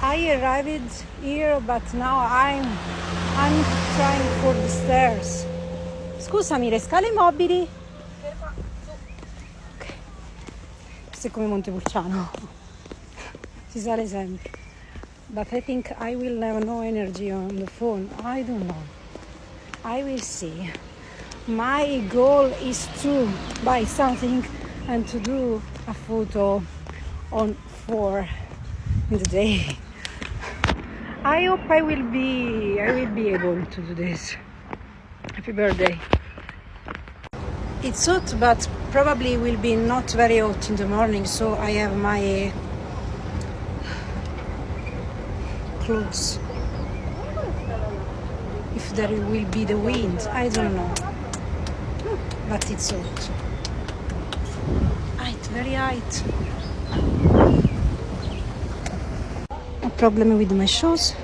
I arrived here, but now I'm trying for the stairs. Scusami, le scale mobili? Ok. Questo è come Montepulciano. Si sale sempre. But I think I will have no energy on the phone. I don't know. I will see. My goal is to buy something and to do a photo on 4 in the day. I hope I will be able to do this. Happy birthday. It's hot, but probably will be not very hot in the morning, so I have my clothes. If there will be the wind, I don't know. But it's hot. Height, very height. A problem with my shoes.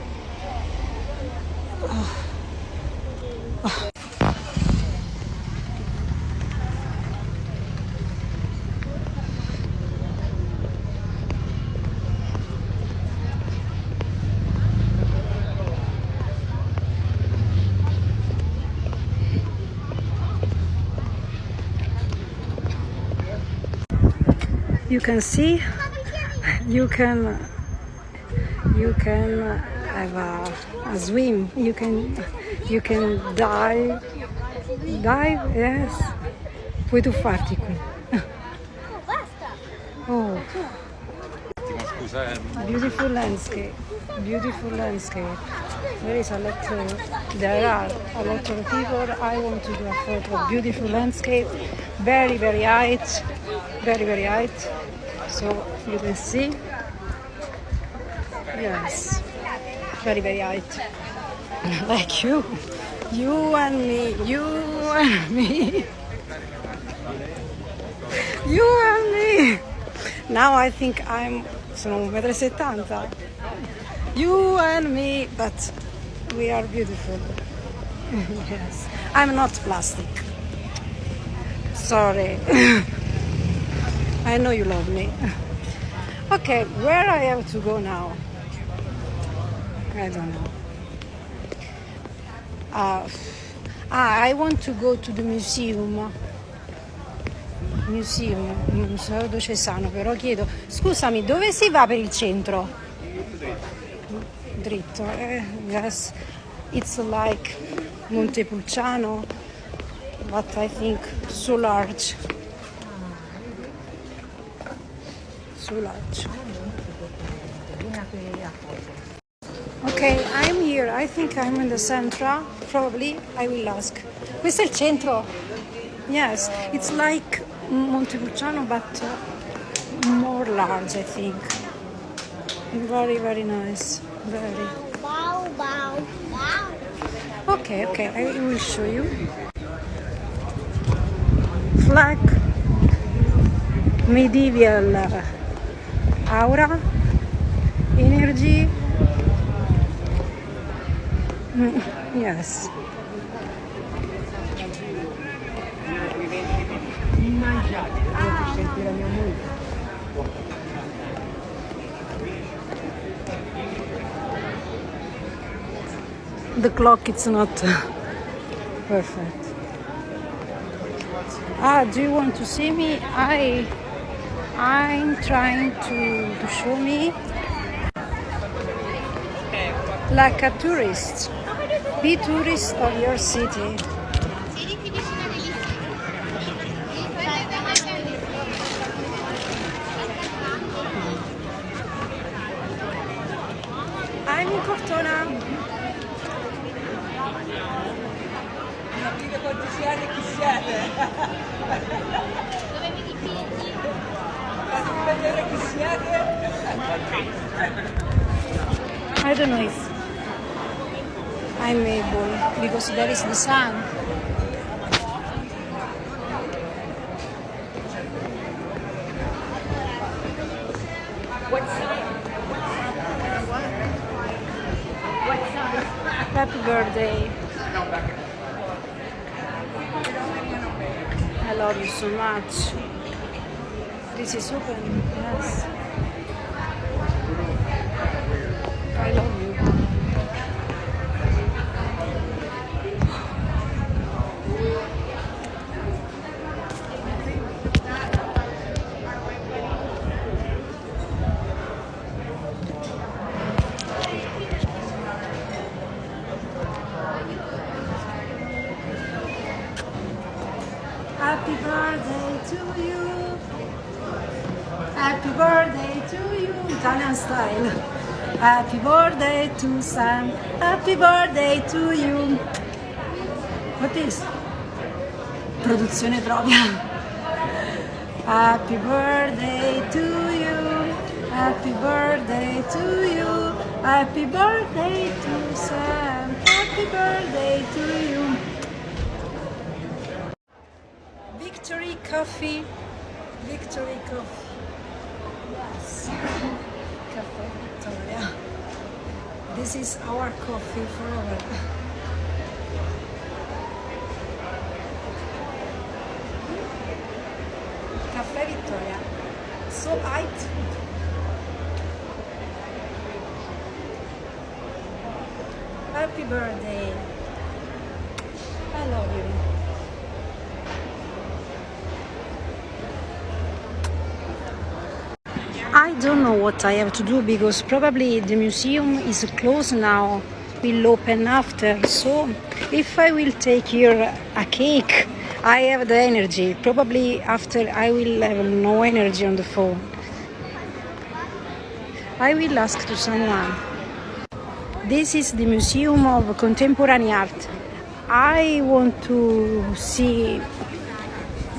You can see, you can have a swim, you can dive, yes, puoi tuffarti qui. Oh, beautiful landscape. There are a lot of people. I want to do a photo of beautiful landscape, very height, very height. So you can see, yes, very height. Like you and me, you and me. Now I think sono 1,70 m. You and me, but we are beautiful. Yes, I'm not plastic. Sorry. I know you love me. Okay, where I have to go now? I don't know. I want to go to the museum. Non so dove c'è Sano, però chiedo. Scusami, dove si va per il centro? Dritto. Yes. It's like Montepulciano, but I think so large. Okay, I'm here. I think I'm in the center. Probably I will ask. Questo è il centro? Yes, it's like Montepulciano, but more large, I think. Very nice. Very. Wow. Okay, I will show you. Flag, medieval aura, energy. Yes. The clock, it's not perfect. Do you want to see me? I'm trying to show me like a tourist. Be tourist of your city. I'm in Cortona. Quanti siete, chi siete? Dove vedi i figli? Fatti vedere chi siete? I don't know if I'm able, because there is the sun. Happy birthday. I love you so much. This is open, yes. birthday to you. Happy birthday to you. Italian style. Happy birthday to Sam. Happy birthday to you. What is? Produzione propria. Happy birthday to you. Happy birthday to you. Happy birthday to Sam. Happy birthday to you. Victory coffee. Victory coffee. Yes. Caffè Vittoria. This is our coffee forever. Caffè Vittoria. So light. Happy birthday. I love you. I don't know what I have to do because probably the museum is closed now, will open after. So if I will take here a cake, I have the energy. Probably after I will have no energy on the phone. I will ask to someone. This is the Museum of Contemporary Art. I want to see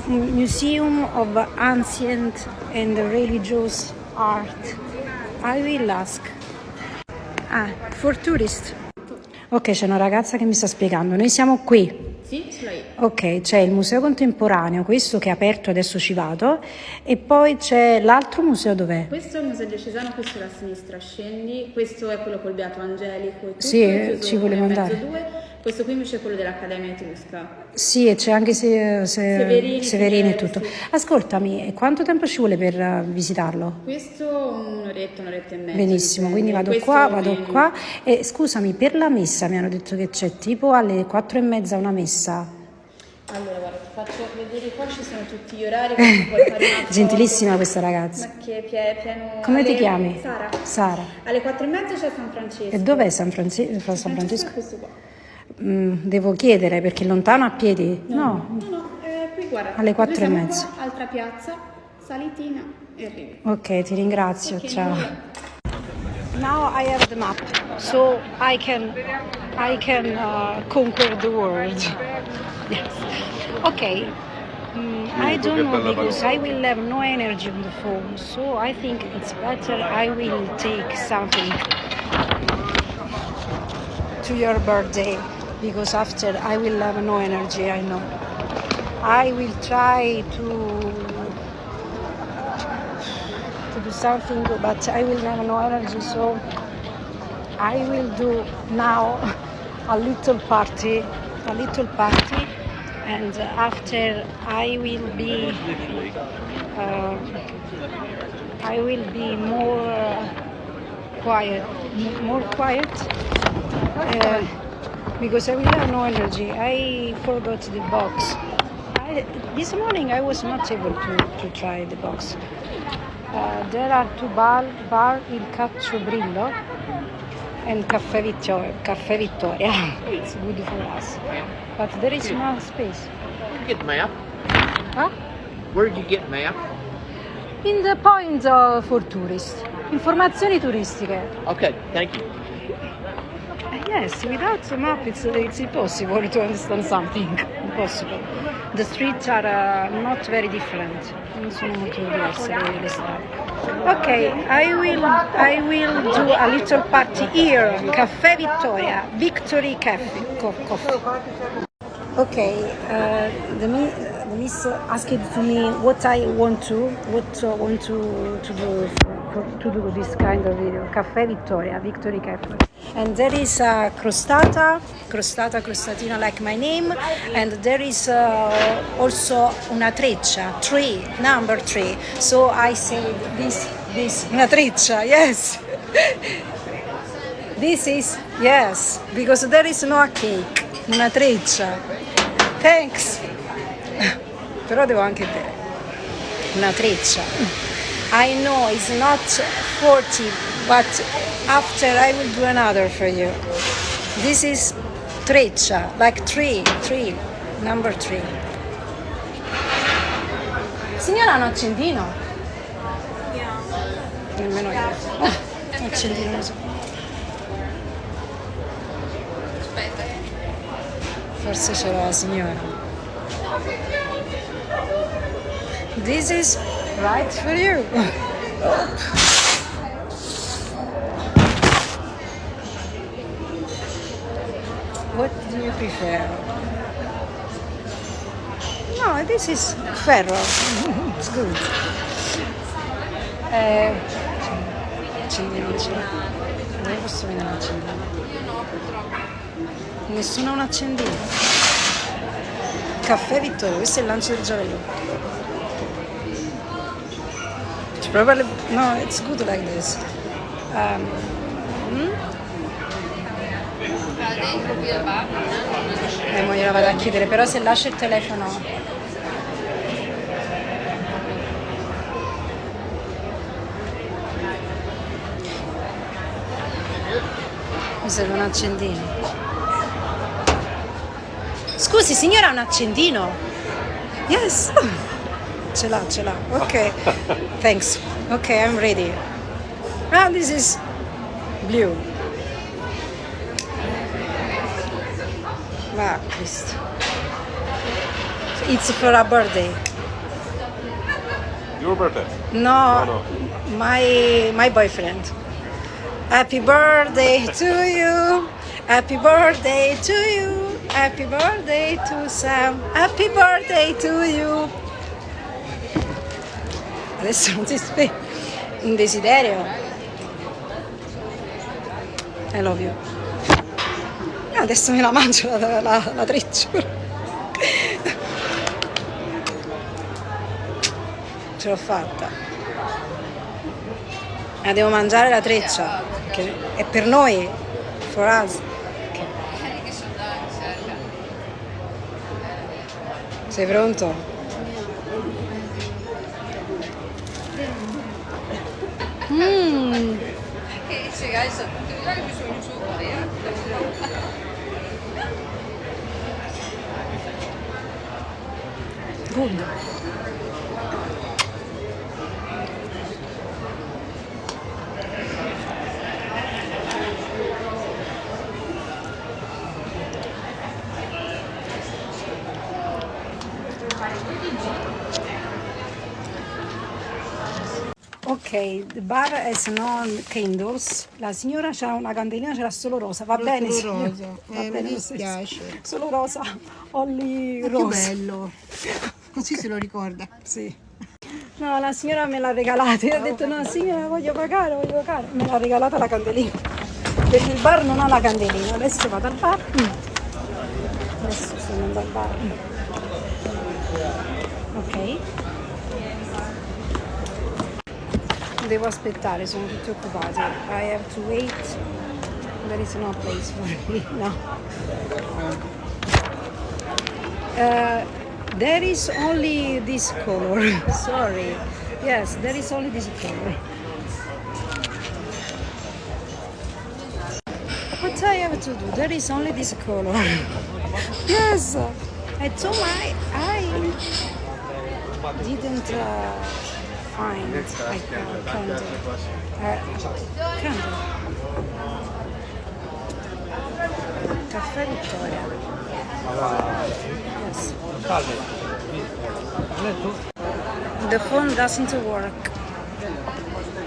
Museum of Ancient and Religious Art. I will ask. For tourists. Ok, c'è una ragazza che mi sta spiegando. Noi siamo qui. Sì, ce l'hai. Ok, c'è il museo contemporaneo, questo che è aperto, adesso ci vado, e poi c'è l'altro museo, dov'è? Questo è il Museo Diocesano, questo è a sinistra, scendi, questo è quello col Beato Angelico e tutto, Sì, ci volevo andare. Questo qui invece è quello dell'Accademia Etrusca. Sì, e c'è anche Severini e tutto. sì. Ascoltami, e quanto tempo ci vuole per visitarlo? Questo un'oretta e mezza. Benissimo, quindi vado Questo qua, vado meno. qua. E scusami, per la messa mi hanno detto che c'è tipo alle 4:30 una messa. Allora, guarda, ti faccio vedere qua, ci sono tutti gli orari, quindi puoi fare una Gentilissima foto. questa ragazza. Ma che pieno... Come ti chiami? Sara. Sara. Alle 4:30 c'è San Francesco. E dov'è San Francesco? Francesco è questo qua. Devo chiedere perché è lontano a piedi? No. No, qui guarda. Alle Noi 4:30. siamo qua, altra piazza, salitina e arrivi. Ok, ti ringrazio, Ok, ciao. nulla. Now I have the map, so I can conquer the world. Yes. Okay. I don't know because I will have no energy on the phone, so I think it's better I will take something to your birthday because after I will have no energy, I know. I will try to do something, but I will have no energy, so I will do now a little party, and after I will be more quiet, because I will have no energy. I forgot the box. This morning I was not able to try the box. There are two bar Il Cacciombrillo and Caffè Vittoria. It's good for us, but there is no space. Where'd you get the map? Huh? Where did you get map? In the point for tourists. Informazioni turistiche. Okay, thank you. Yes, without a map it's impossible to understand something. Impossible. The streets are not very different. Non sono molto diverse le strade. Ok, I will do a little party here. Caffè Vittoria, Victory Coffee. Okay, the miss asked to me what I want to do this kind of video. Caffè Vittoria, Victory Cafe. And there is a crostatina like my name, and there is also una treccia, number 3. So I say this una treccia, yes. This is, yes, because there is no cake, una treccia. Thanks. Però devo anche bere. Una treccia. I know it's not 40, but after I will do another for you. This is treccia, like three, number 3. Signora, ha un accendino? Nemmeno io. Un accendino, non so. Forse ce l'ha la signora. This is right for you. What do you prefer? No, this is ferro. It's good. Accendino, non ce l'ho. Dove posso vedere un accendino? Nessuno ha un accendino. Caffè Vittorio, questo è il lancio del giavellotto. Probably, no, it's good like this. Mo gliela vado a chiedere, però se lascia il telefono. Mi serve un accendino. Scusi, signora, ha un accendino? Yes. Ce l'ha. Ok. Thanks. Ok, I'm ready. Ah, this is blue. Ah, Cristo. It's for a birthday. Your birthday? No, my boyfriend. Happy birthday to you. Happy birthday to you. Happy birthday to Sam. Happy birthday to you. Adesso non si spiega. Un desiderio. I love you. Adesso me la mangio la trecciura. Ce l'ho fatta. La devo mangiare la treccia, che è per noi, for us. Sei pronto? Good. Ok, the bar has no candles. La signora c'ha una candelina, ce l'ha solo rosa. Va bene, Solo signora? rosa. Va Mi bene, dispiace. solo rosa. Only Che rose. bello. Così se lo ricorda. Sì. No, la signora me l'ha regalata. Io ho detto no, signora, voglio pagare. Me l'ha regalata la candelina. Perché il bar non ha la candelina. Adesso vado al bar. Adesso sto andando al bar. Ok. Devo aspettare, sono tutti occupati. I have to wait. There is no place for me. No. There is only this color. Sorry. Yes, there is only this color. What I have to do? There is only this color. Yes. I told I didn't find like a candle. Candle. Caffè Vittoria. Yes. The phone doesn't work.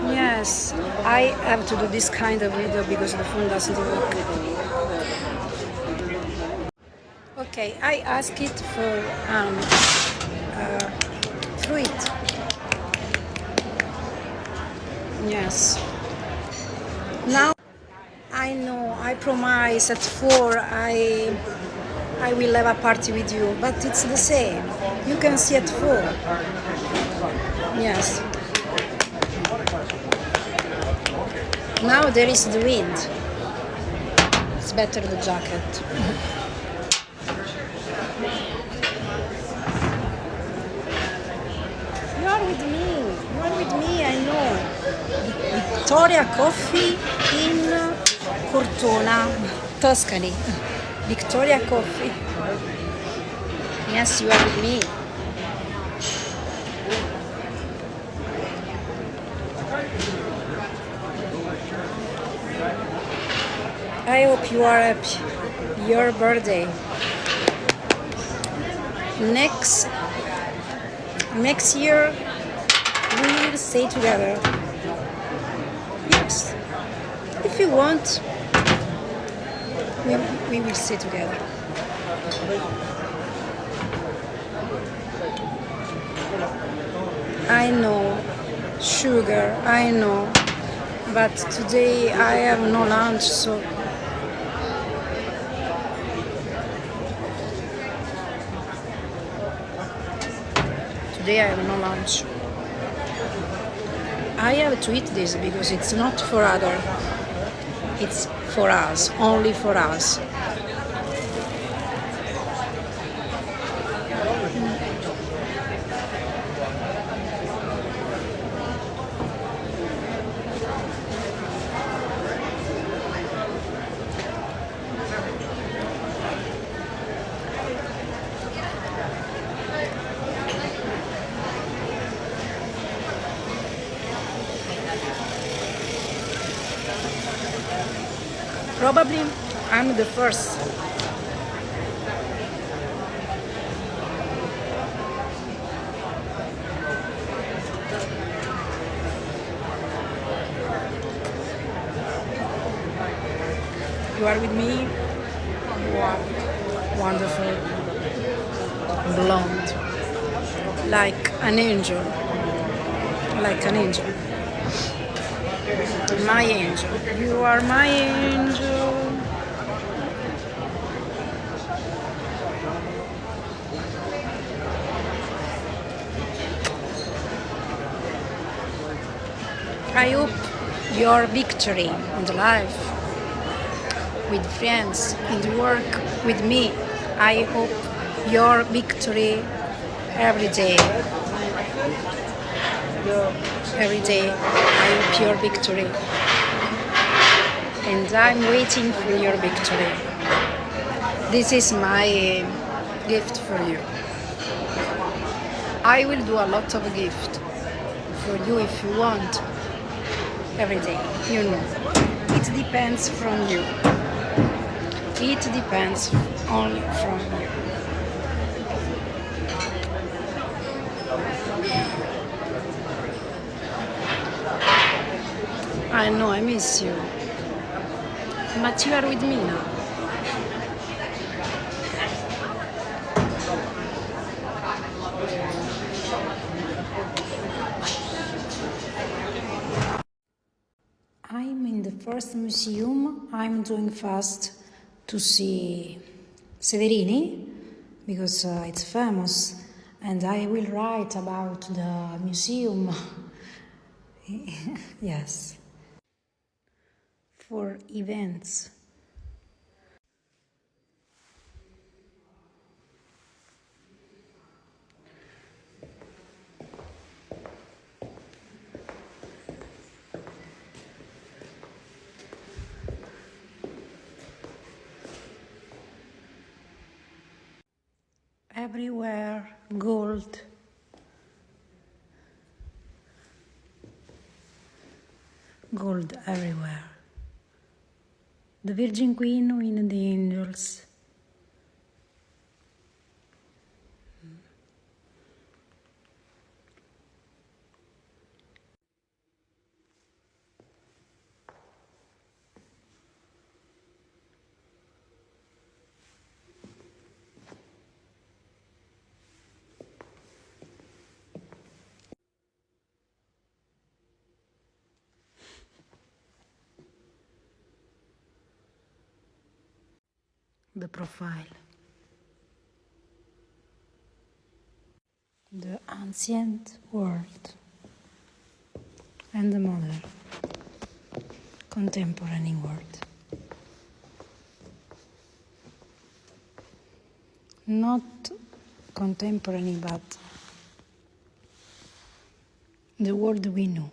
Yes, I have to do this kind of video because the phone doesn't work. Okay, I asked it for fruit. Yes. Now I know I promise at 4 I will have a party with you, but it's the same. You can see at 4. Yes. Now there is the wind. It's better the jacket. You are with me, I know. Victoria Coffee in Cortona, Tuscany. Victoria Coffee. Yes, you are with me. I hope you are happy. Your birthday. Next year we will stay together. Yes. If you want, we will stay together. I know, sugar, I know. But today I have no lunch, so today I have no lunch. I have to eat this because it's not for other. It's for us, only for us. Probably I'm the first. You are with me. You are wonderful, blonde, like an angel, like an angel. My angel. You are my angel. I hope your victory in the life, with friends, in the work, with me. I hope your victory every day. Every day, I hope your victory. And I'm waiting for your victory. This is my gift for you. I will do a lot of gift for you if you want. Every day, you know. It depends from you. It depends only from you. I know, I miss you. But you are with me now. I'm in the first museum. I'm doing fast to see Severini because it's famous, and I will write about the museum. Yes. For events. Everywhere gold. Gold everywhere. The Virgin Queen and the angels. The profile. The ancient world. And the modern. Contemporary world. Not contemporary, but the world we know.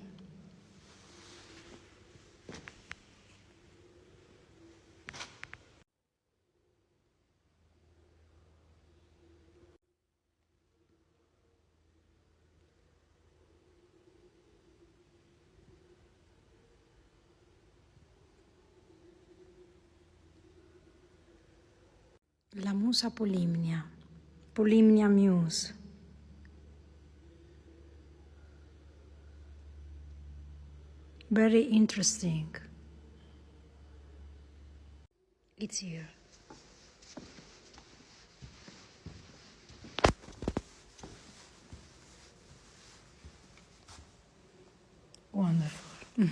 La musa Polimnia. Polimnia Muse. Very interesting. It's here. Wonderful.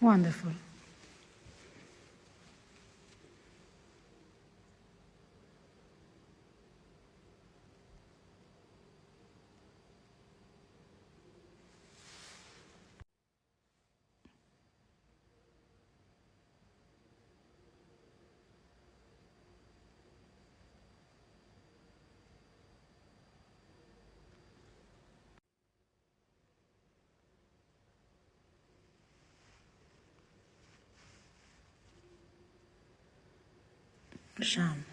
Wonderful. Jean.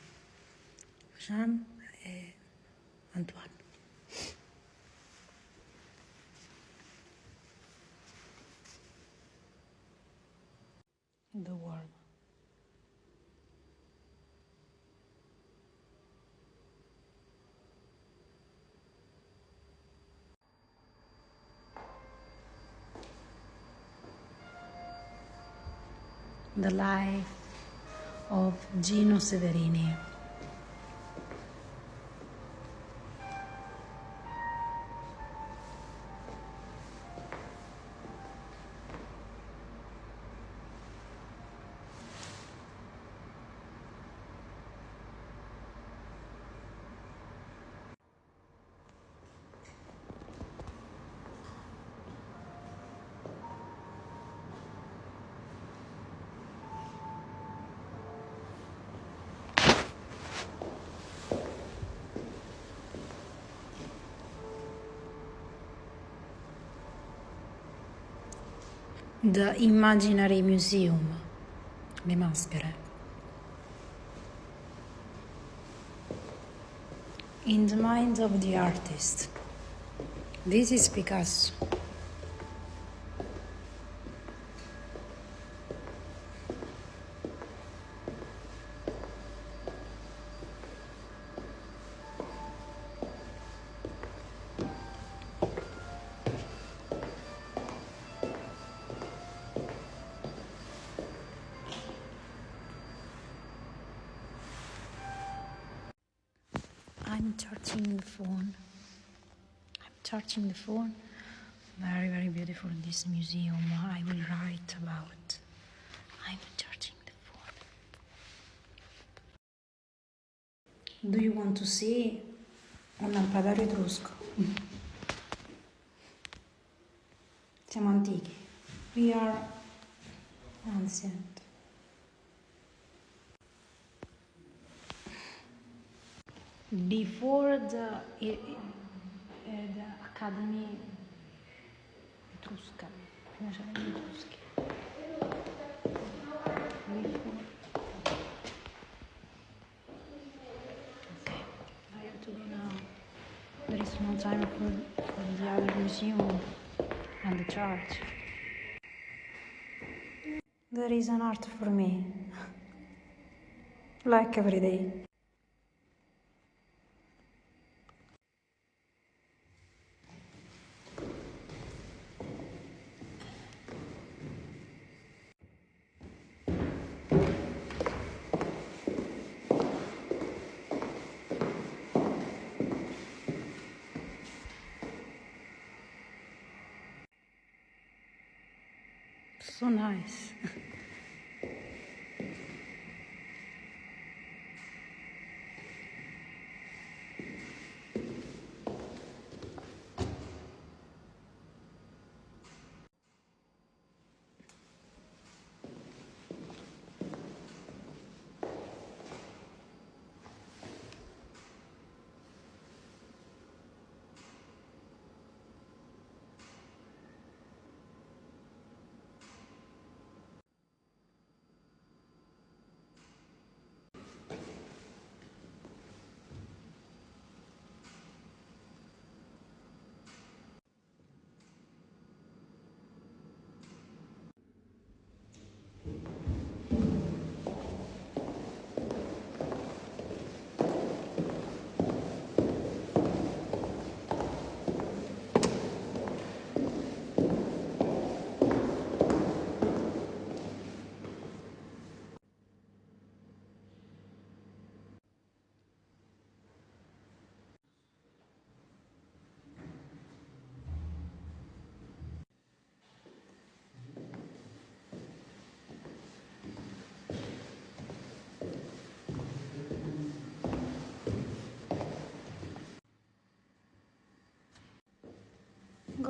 Jean e Antoine. The worm. The life of Gino Severini. The Imaginary Museum. Le maschere. In the mind of the artist. This is Picasso. I'm charging the phone. Very, very beautiful this museum. I will write about. I'm charging the phone. Do you want to see un lampadario etrusco? Siamo antichi. We are ancient. Before the Academy Etrusca, prima c'erano gli Etruschi. Okay, I have to go now. There is no time for the other museum and the church. There is an art for me, like every day. So nice.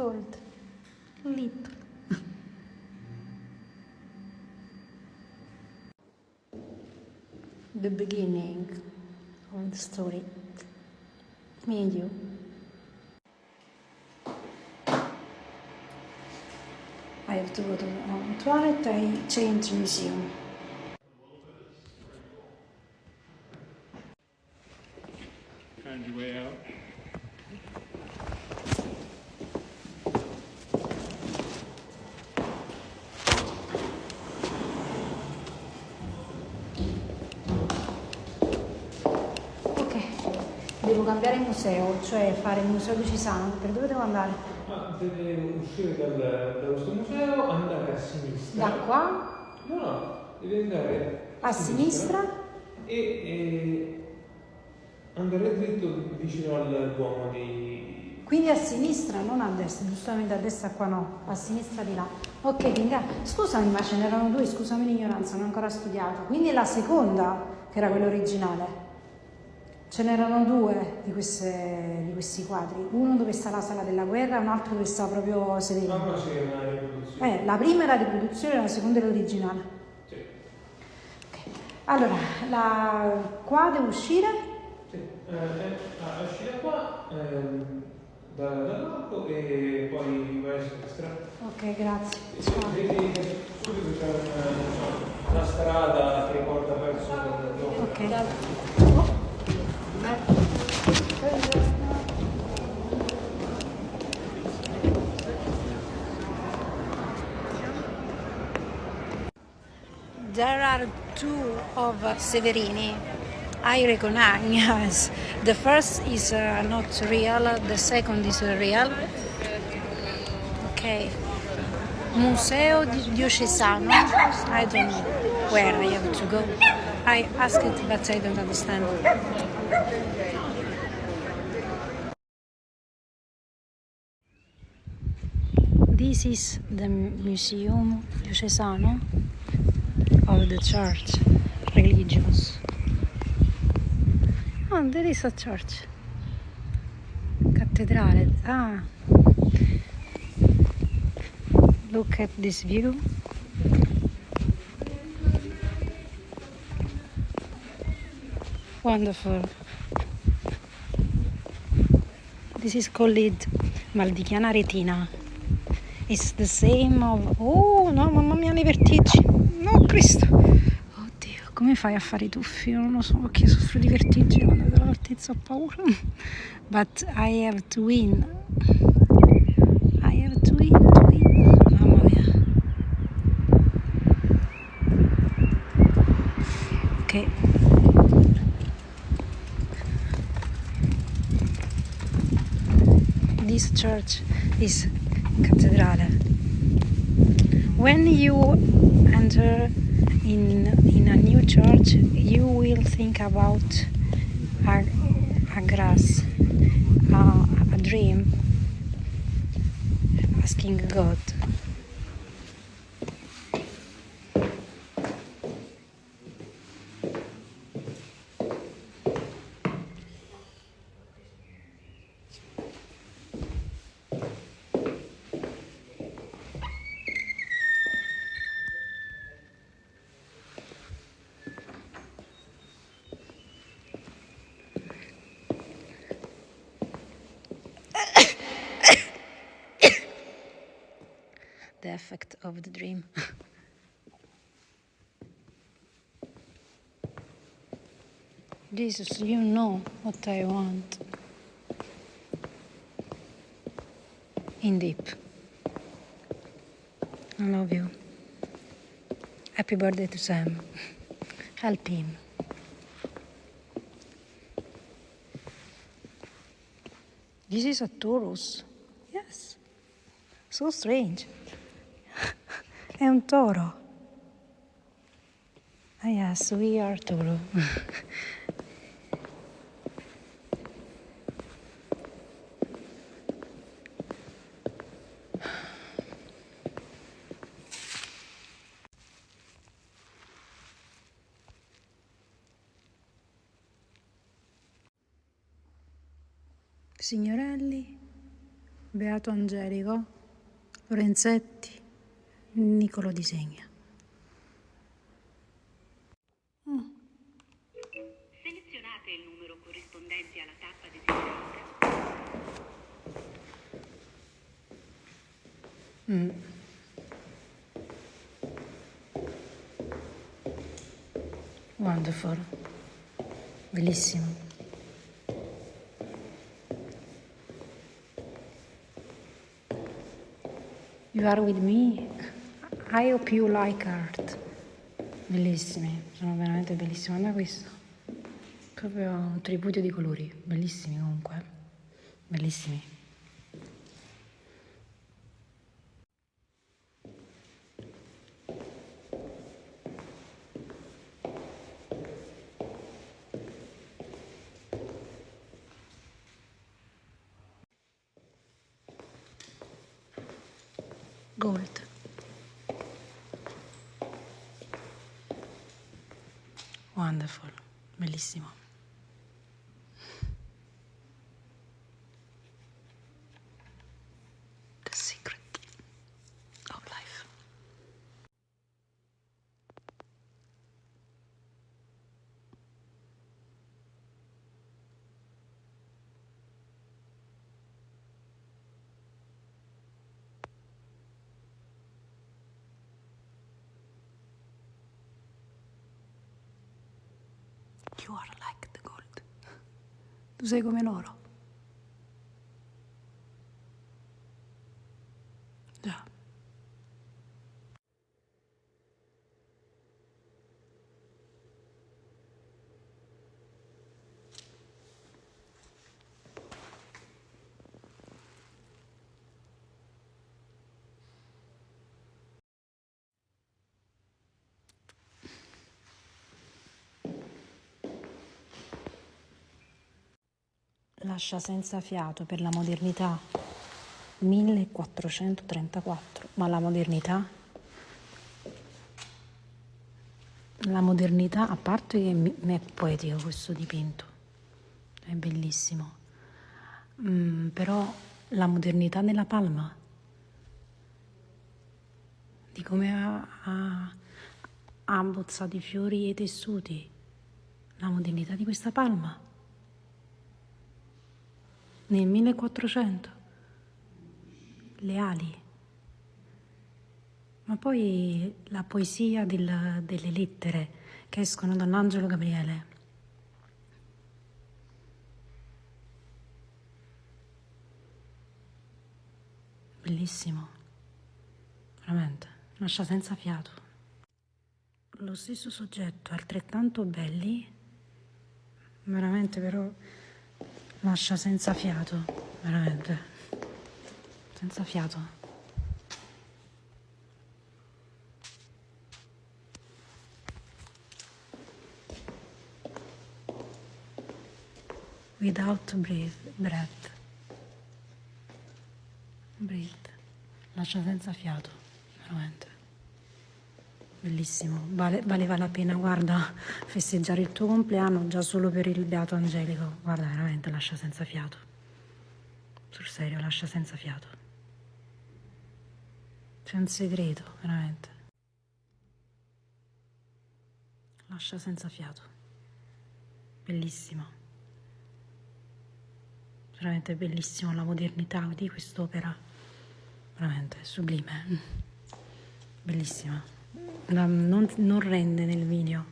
told. Little. The beginning of the story. Me and you. I have to go to the toilet. I change museum. Find your way out. Ok, devo cambiare museo, cioè fare il museo di Cisano. Per dove devo andare? Deve uscire da questo museo, andare a sinistra. Da qua No, devi andare a sinistra? e andare dritto vicino al Duomo di... Quindi a sinistra, non a destra, giustamente a destra qua no, a sinistra di là. Ok, scusami, ma ce n'erano due, scusami l'ignoranza, non ho ancora studiato. Quindi è la seconda, che era quella originale. Ce n'erano due di questi quadri, uno dove sta la sala della guerra e un altro dove sta proprio Severino. Ah, ma sì, è una riproduzione. La prima è la riproduzione e la seconda è l'originale. Sì. Ok. Allora, qua devo uscire? Sì. Esci da qua, dall'arco e poi vai a sinistra. Ok, grazie. Vedi subito c'è una strada che porta verso il Duomo. Ok. There are two of Severini I recognize. The first is not real, the second is real. Ok. Museo Diocesano. I don't know where I have to go. I asked it, but I don't understand. This is the Museum Diocesano of the Church Religions. Oh, there is a church. Cattedrale. Ah. Look at this view. Wonderful. This is called Maldichiana Retina. It's the same of... Oh no, mamma mia, le vertigini. No, Cristo. Oddio, come fai a fare i tuffi? Non lo so, perché io soffro di vertigini quando vedo l'altezza, ho paura. But I have to win. I have to win. Mamma mia. Ok. This church is cathedral. When you enter in a new church, you will think about a grass, a dream, asking God. The effect of the dream. Jesus, you know what I want. In deep. I love you. Happy birthday to Sam. Help him. This is a Taurus. Yes. So strange. È un toro. Ah, yes, we are Toro. Signorelli, Beato Angelico, Lorenzetti, Niccolò disegna. Selezionate il numero corrispondente alla tappa desiderata. Wonderful, bellissimo. You are with me. I hope you like art. Bellissimi, sono veramente bellissimi. Guarda questo. Proprio un tripudio di colori. Bellissimi comunque. Bellissimi. Gold. Wonderful, bellissimo. The secret of life. You are like the gold. Tu sei come l'oro. Già. Lascia senza fiato per la modernità. 1434. Ma la modernità? La modernità, a parte che è poetico questo dipinto, è bellissimo. Però la modernità nella palma, di come ha abbozzato i fiori e i tessuti, la modernità di questa palma. Nel 1400, le ali, ma poi la poesia delle lettere che escono dall'Angelo Gabriele. Bellissimo, veramente, lascia senza fiato. Lo stesso soggetto, altrettanto belli, veramente però lascia senza fiato, veramente, senza fiato. Without breath. Breathe. Lascia senza fiato, veramente. Bellissimo, valeva la pena, guarda, festeggiare il tuo compleanno già solo per il Beato Angelico. Guarda, veramente lascia senza fiato. Sul serio, lascia senza fiato. C'è un segreto, veramente. Lascia senza fiato. Bellissimo. Veramente bellissimo la modernità di quest'opera. Veramente sublime. Bellissima. Non rende nel video,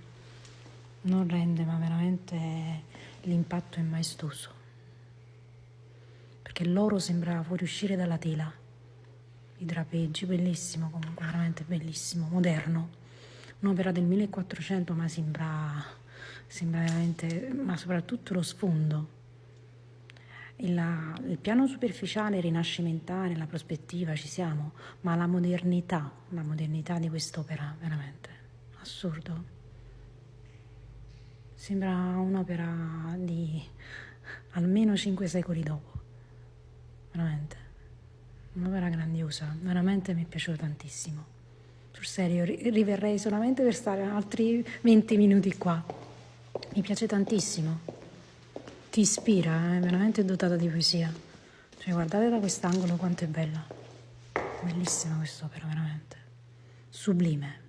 non rende, ma veramente l'impatto è maestoso, perché l'oro sembrava fuoriuscire dalla tela, i drapeggi, bellissimo comunque, veramente bellissimo, moderno, un'opera del 1400, ma sembra veramente, ma soprattutto lo sfondo. Il piano superficiale rinascimentale, la prospettiva, ci siamo, ma la modernità di quest'opera, veramente assurdo. Sembra un'opera di almeno 5 secoli dopo, veramente, un'opera grandiosa, veramente mi è piaciuto tantissimo. Sul serio, riverrei solamente per stare altri 20 minuti qua, mi piace tantissimo. Ti ispira, è veramente dotata di poesia. Cioè, guardate da quest'angolo quanto è bella. Bellissima quest'opera, veramente. Sublime.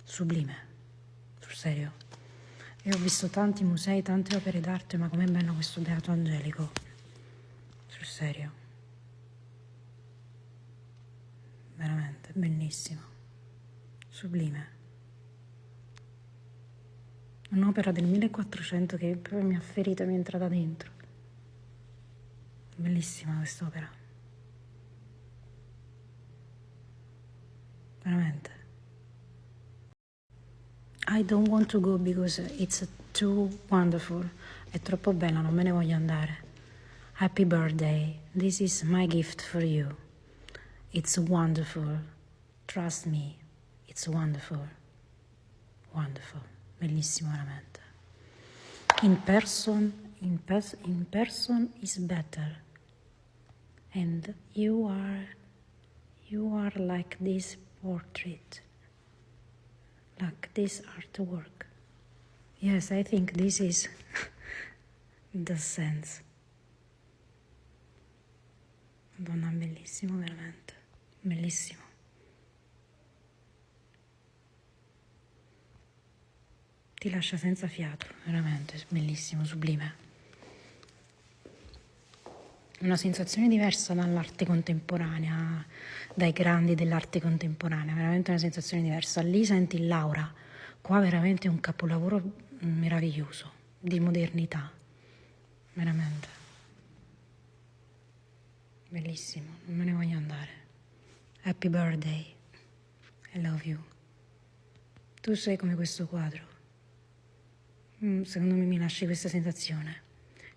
Sublime. Sul serio. E ho visto tanti musei, tante opere d'arte, ma com'è bello questo Beato Angelico. Sul serio. Veramente, bellissimo. Sublime. Un'opera del 1400 che proprio mi ha ferito e mi è entrata dentro. Bellissima quest'opera. Veramente. I don't want to go because it's too wonderful. È troppo bella, non me ne voglio andare. Happy birthday. This is my gift for you. It's wonderful. Trust me. It's wonderful. Wonderful. Bellissimo veramente. In person is better. And you are like this portrait. Like this artwork. Yes, I think this is the sense. Madonna, bellissimo veramente. Bellissimo. Ti lascia senza fiato, veramente, bellissimo, sublime. Una sensazione diversa dall'arte contemporanea, dai grandi dell'arte contemporanea, veramente una sensazione diversa. Lì senti l'aura, qua veramente è un capolavoro meraviglioso, di modernità, veramente. Bellissimo, non me ne voglio andare. Happy birthday, I love you. Tu sei come questo quadro. Secondo me mi lasci questa sensazione.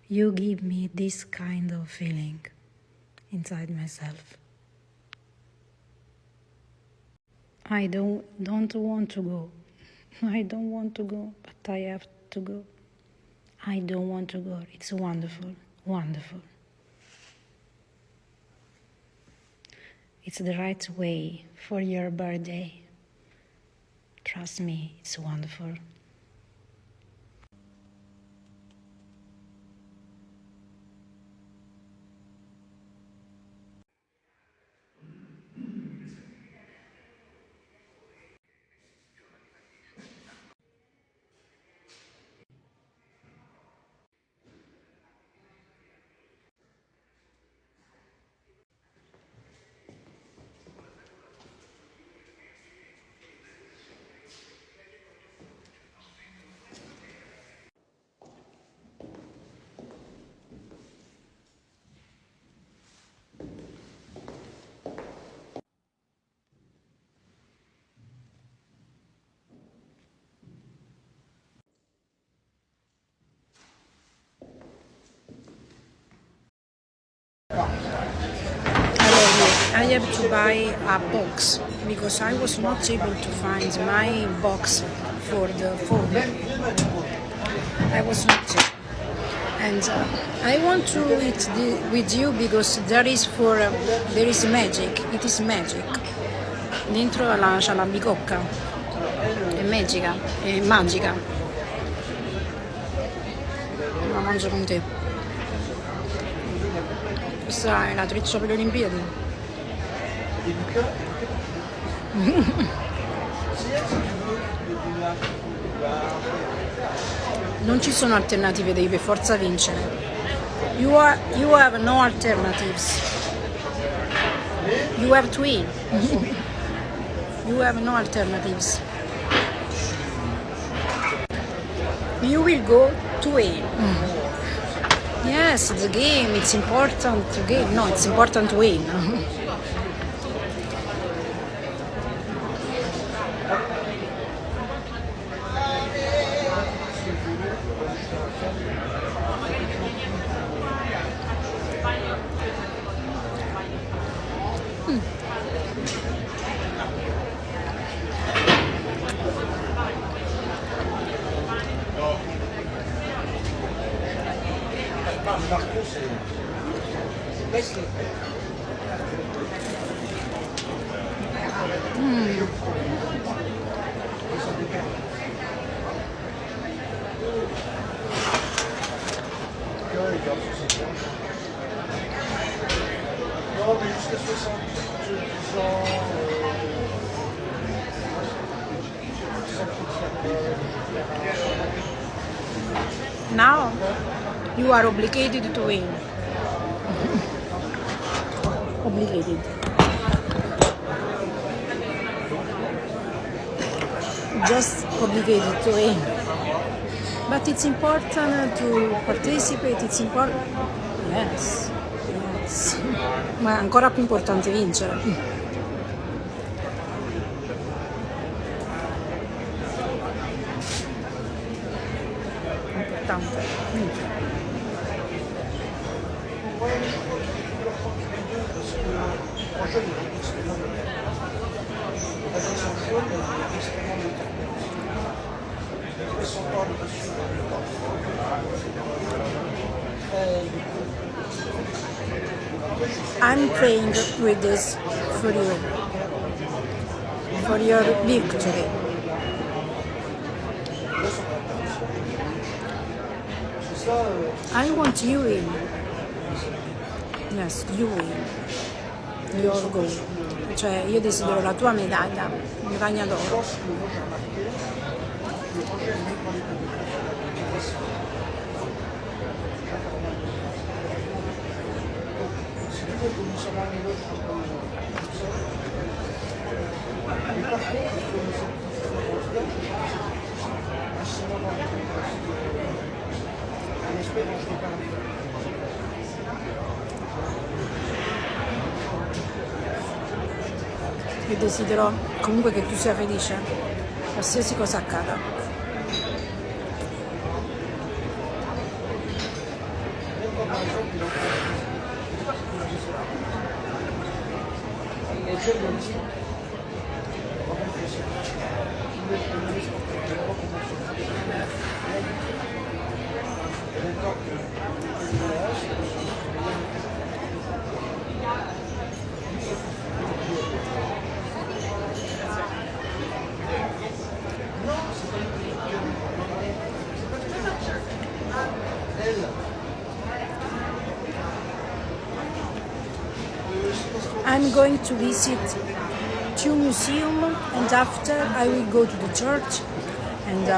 You give me this kind of feeling inside myself. I don't want to go. I don't want to go, but I have to go. I don't want to go. It's wonderful, wonderful. It's the right way for your birthday. Trust me, it's wonderful. I have to buy a box because I was not able to find my box for the phone. I was not able. And I want to eat with you because there is magic. It is magic. Dentro c'è la bicocca. È magica. È magica. La mangio con te. Questa è la treccia per le Olimpiadi. Non ci sono alternative, devi per forza vincere. You have no alternatives. You have to win. You have no alternatives. You will go to win. Yes, the game, it's important to game. No, it's important to win. Now you are obligated to win. Obligated. Just obligated to win. But it's important to participate, it's important. Yes, yes. Ma è ancora più importante vincere. Importante vincere. I'm praying with this for you, for your victory. I want you in. Yes, you win. Your goal. Cioè, io desidero la tua medaglia d'oro. Io desidero comunque che tu sia felice, qualsiasi cosa accada. I'm going to visit 2 museums, and after I will go to the church, and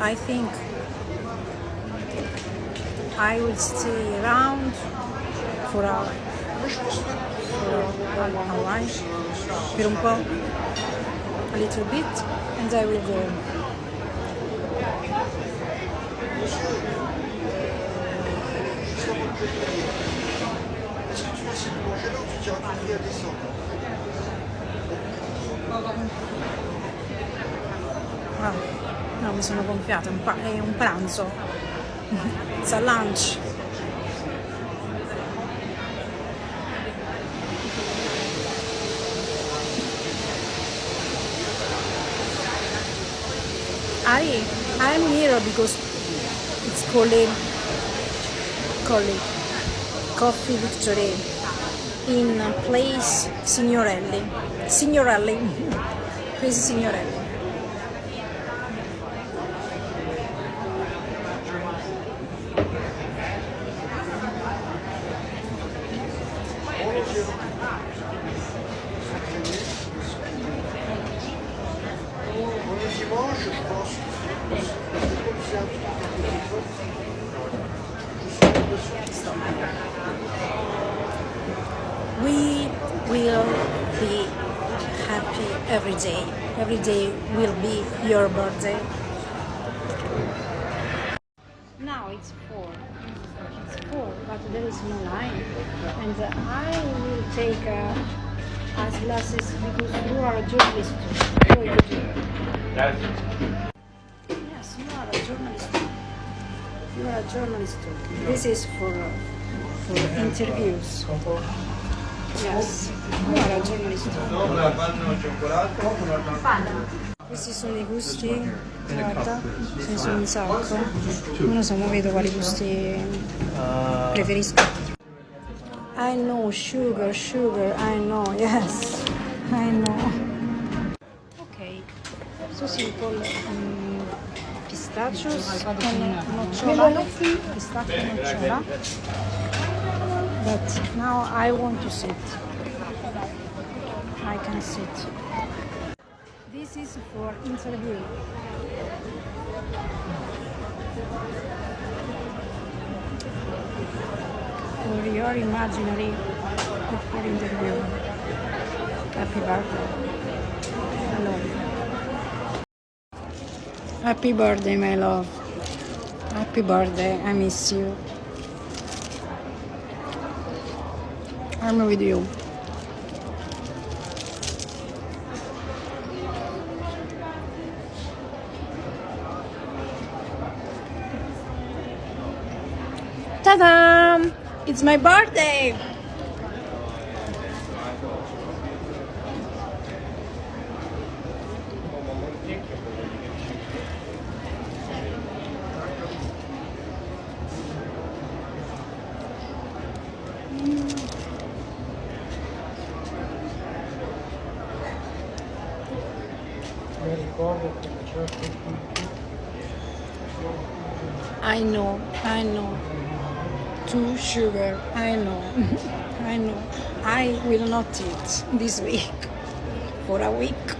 I think I will stay around for a while, per un po', a little bit, and I will go. Wow. No, mi sono gonfiata, è un pranzo. It's a lunch. I'm here because it's called Coffee Victory in place Signorelli. Place Signorelli. We will be happy every day. Every day will be your birthday. Now it's 4. It's 4, but there is no line. And I will take eyeglasses because you are a journalist too. So you do. Yes, you are a journalist too. You are a journalist too. This is for interviews. Yes, you are a journalist too. Questi sono i gusti, guarda, ce ne sono un sacco. Non lo so, ma vedo quali gusti preferisco. I know, sugar, I know, yes, I know. Ok, so simple. Pistachios con nocciola, pistacchio e nocciola. But now I want to sit. I can sit. This is for interview. For your imaginary for interview. Happy birthday. I love you. Happy birthday, my love. Happy birthday. I miss you. I'm with you. Ta-da! It's my birthday! Mi ricordo che certo tutto. I know. Too sugar, I know. I know. I will not eat this week. For a week.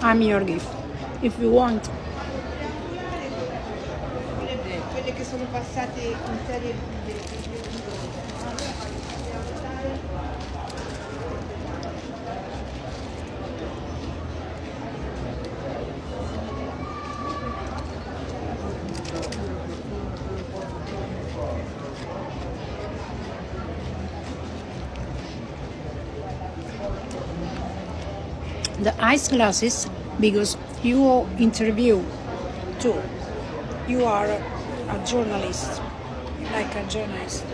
I'm your gift. If you want. Quelle che sono passate in serie The ice glasses because you interview too. You are a journalist, like a journalist.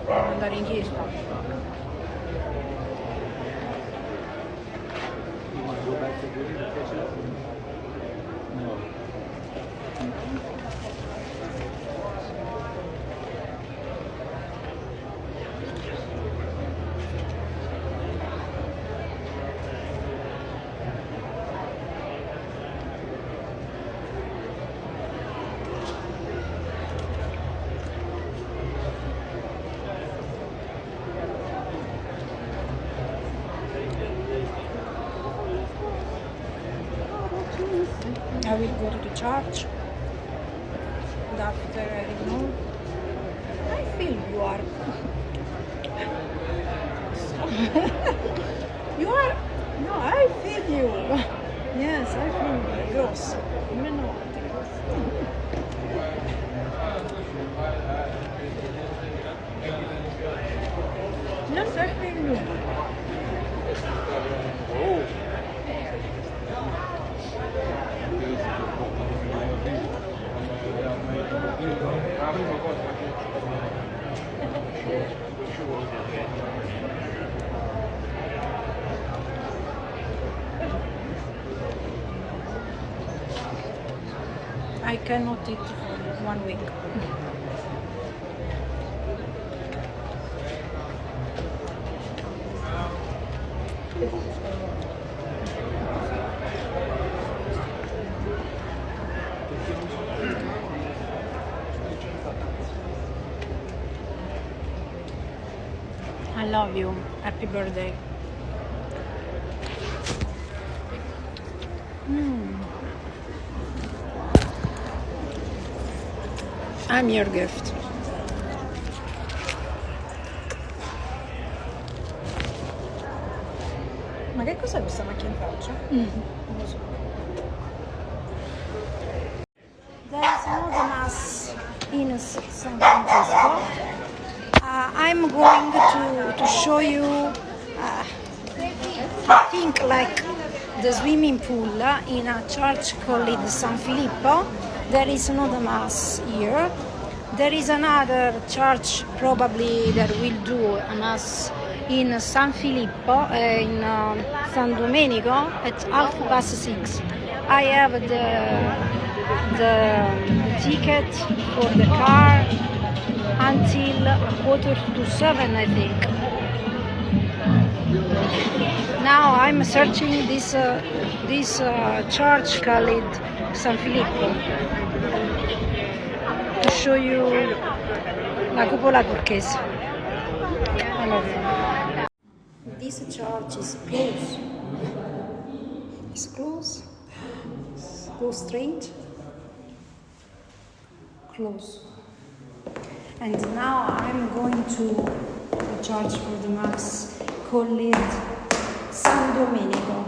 Devo andare in chiesa. I will go to the church. And after I know, I feel you are. You are. No, I feel you. Yes, I feel you. Gross. Meno. Yes, I feel you. I cannot eat for 1 week. I love you. Happy birthday. I'm your gift. Ma che cos'è questa macchina in faccia? Non lo so. There is another mass in San Francisco. I'm going to show you, I think like the swimming pool in a church called San Filippo. There is another mass here. There is another church probably that will do a mass in San Filippo, in San Domenico at 6:30. I have the ticket for the car until 6:45, I think. Now I'm searching this church called San Filippo to show you la cupola turchese. I love it. This church is closed. It's closed. Go straight. Close. And now I'm going to the church for the mass called San Domenico.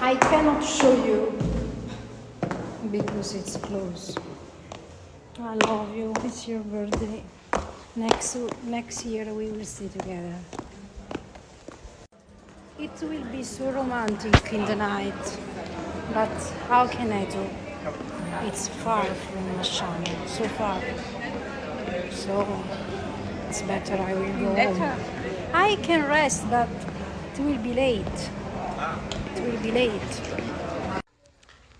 I cannot show you because it's closed. I love you. It's your birthday. Next year we will stay together. It will be so romantic in the night, but how can I do? It's far from Masciano, so far. So it's better I will go home. I can rest, but it will be late. It will be late.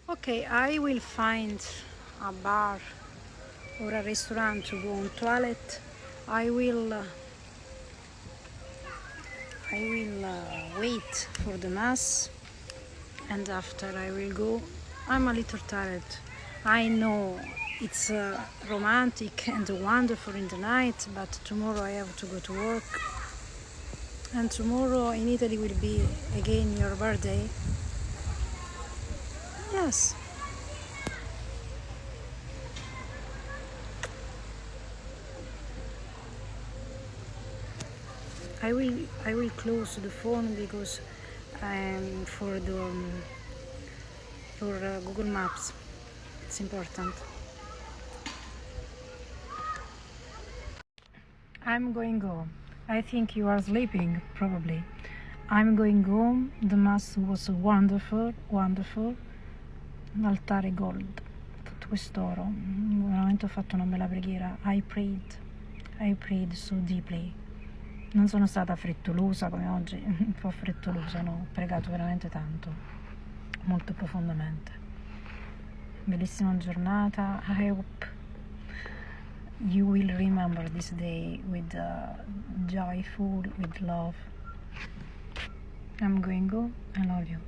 Okay, I will find a bar or a restaurant to go on toilet. I will wait for the mass, and after I will go. I'm a little tired. I know it's romantic and wonderful in the night, but tomorrow I have to go to work, and tomorrow in Italy will be again your birthday. Yes. I will close the phone because for Google Maps it's important. I'm going home. I think you are sleeping, probably. I'm going home. The mass was wonderful. L'altare gold, tutto quest'oro. Veramente ho fatto una bella preghiera. I prayed so deeply. Non sono stata frettolosa come oggi, un po' frettolosa, no, ho pregato veramente tanto, molto profondamente. Bellissima giornata. I hope you will remember this day with joyful, with love. I'm going home. I love you.